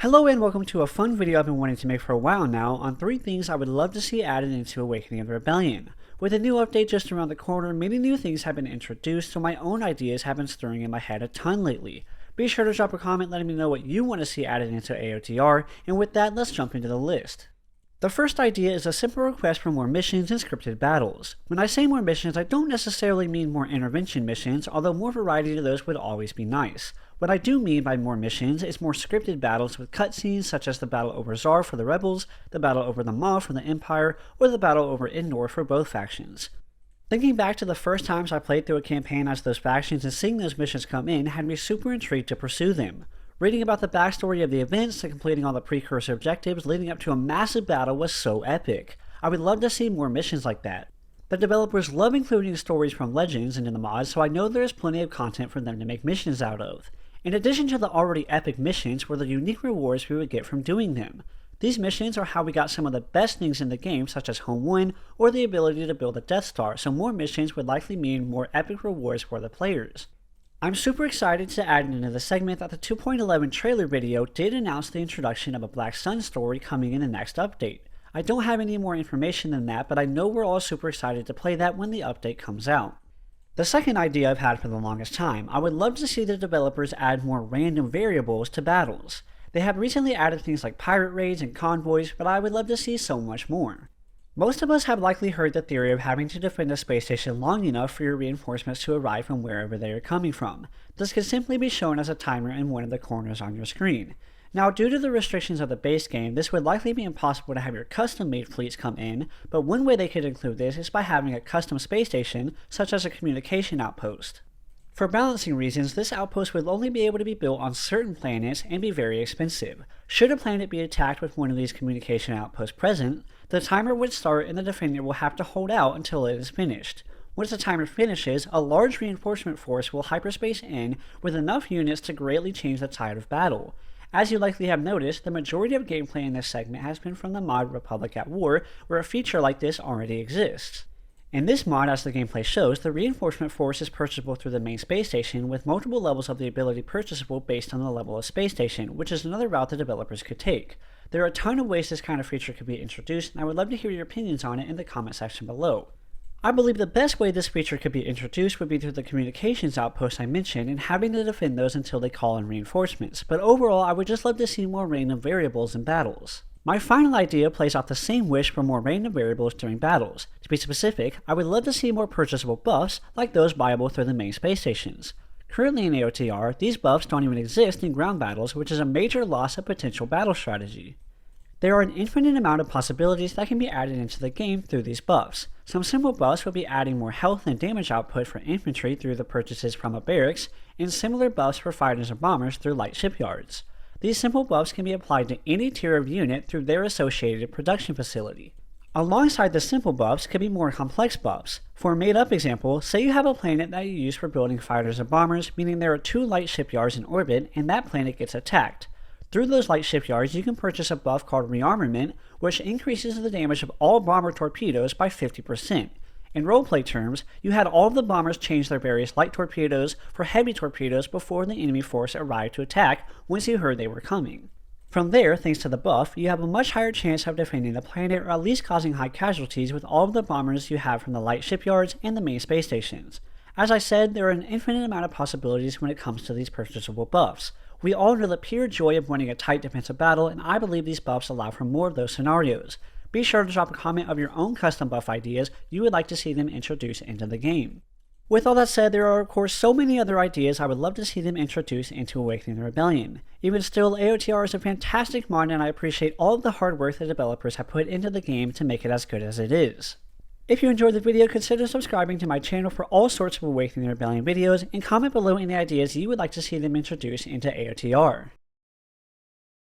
Hello and welcome to a fun video I've been wanting to make for a while now on 3 things I would love to see added into Awakening of the Rebellion. With a new update just around the corner, many new things have been introduced, so my own ideas have been stirring in my head a ton lately. Be sure to drop a comment letting me know what you want to see added into AOTR, and with that, let's jump into the list. The first idea is a simple request for more missions and scripted battles. When I say more missions, I don't necessarily mean more intervention missions, although more variety to those would always be nice. What I do mean by more missions is more scripted battles with cutscenes such as the battle over Zar for the Rebels, the battle over the Maw for the Empire, or the battle over Endor for both factions. Thinking back to the first times I played through a campaign as those factions and seeing those missions come in had me super intrigued to pursue them. Reading about the backstory of the events and completing all the precursor objectives leading up to a massive battle was so epic. I would love to see more missions like that. The developers love including stories from Legends into the mods, so I know there is plenty of content for them to make missions out of. In addition to the already epic missions were the unique rewards we would get from doing them. These missions are how we got some of the best things in the game, such as Home Win or the ability to build a Death Star, so more missions would likely mean more epic rewards for the players. I'm super excited to add into the segment that the 2.11 trailer video did announce the introduction of a Black Sun story coming in the next update. I don't have any more information than that, but I know we're all super excited to play that when the update comes out. The second idea I've had for the longest time, I would love to see the developers add more random variables to battles. They have recently added things like pirate raids and convoys, but I would love to see so much more. Most of us have likely heard the theory of having to defend a space station long enough for your reinforcements to arrive from wherever they are coming from. This can simply be shown as a timer in one of the corners on your screen. Now, due to the restrictions of the base game, this would likely be impossible to have your custom-made fleets come in, but one way they could include this is by having a custom space station, such as a communication outpost. For balancing reasons, this outpost would only be able to be built on certain planets and be very expensive. Should a planet be attacked with one of these communication outposts present, the timer would start and the defender will have to hold out until it is finished. Once the timer finishes, a large reinforcement force will hyperspace in with enough units to greatly change the tide of battle. As you likely have noticed, the majority of gameplay in this segment has been from the mod Republic at War, where a feature like this already exists. In this mod, as the gameplay shows, the reinforcement force is purchasable through the main space station, with multiple levels of the ability purchasable based on the level of space station, which is another route the developers could take. There are a ton of ways this kind of feature could be introduced, and I would love to hear your opinions on it in the comment section below. I believe the best way this feature could be introduced would be through the communications outposts I mentioned and having to defend those until they call in reinforcements, but overall I would just love to see more random variables in battles. My final idea plays off the same wish for more random variables during battles. To be specific, I would love to see more purchasable buffs like those buyable through the main space stations. Currently in AOTR, these buffs don't even exist in ground battles, which is a major loss of potential battle strategy. There are an infinite amount of possibilities that can be added into the game through these buffs. Some simple buffs would be adding more health and damage output for infantry through the purchases from a barracks, and similar buffs for fighters and bombers through light shipyards. These simple buffs can be applied to any tier of unit through their associated production facility. Alongside the simple buffs could be more complex buffs. For a made-up example, say you have a planet that you use for building fighters and bombers, meaning there are 2 light shipyards in orbit and that planet gets attacked. Through those light shipyards, you can purchase a buff called Rearmament, which increases the damage of all bomber torpedoes by 50%. In roleplay terms, you had all of the bombers change their various light torpedoes for heavy torpedoes before the enemy force arrived to attack once you heard they were coming. From there, thanks to the buff, you have a much higher chance of defending the planet or at least causing high casualties with all of the bombers you have from the light shipyards and the main space stations. As I said, there are an infinite amount of possibilities when it comes to these purchasable buffs. We all know the pure joy of winning a tight defensive battle, and I believe these buffs allow for more of those scenarios. Be sure to drop a comment of your own custom buff ideas you would like to see them introduced into the game. With all that said, there are of course so many other ideas I would love to see them introduced into Awakening the Rebellion. Even still, AOTR is a fantastic mod and I appreciate all of the hard work the developers have put into the game to make it as good as it is. If you enjoyed the video, consider subscribing to my channel for all sorts of Awakening the Rebellion videos, and comment below any ideas you would like to see them introduced into AOTR.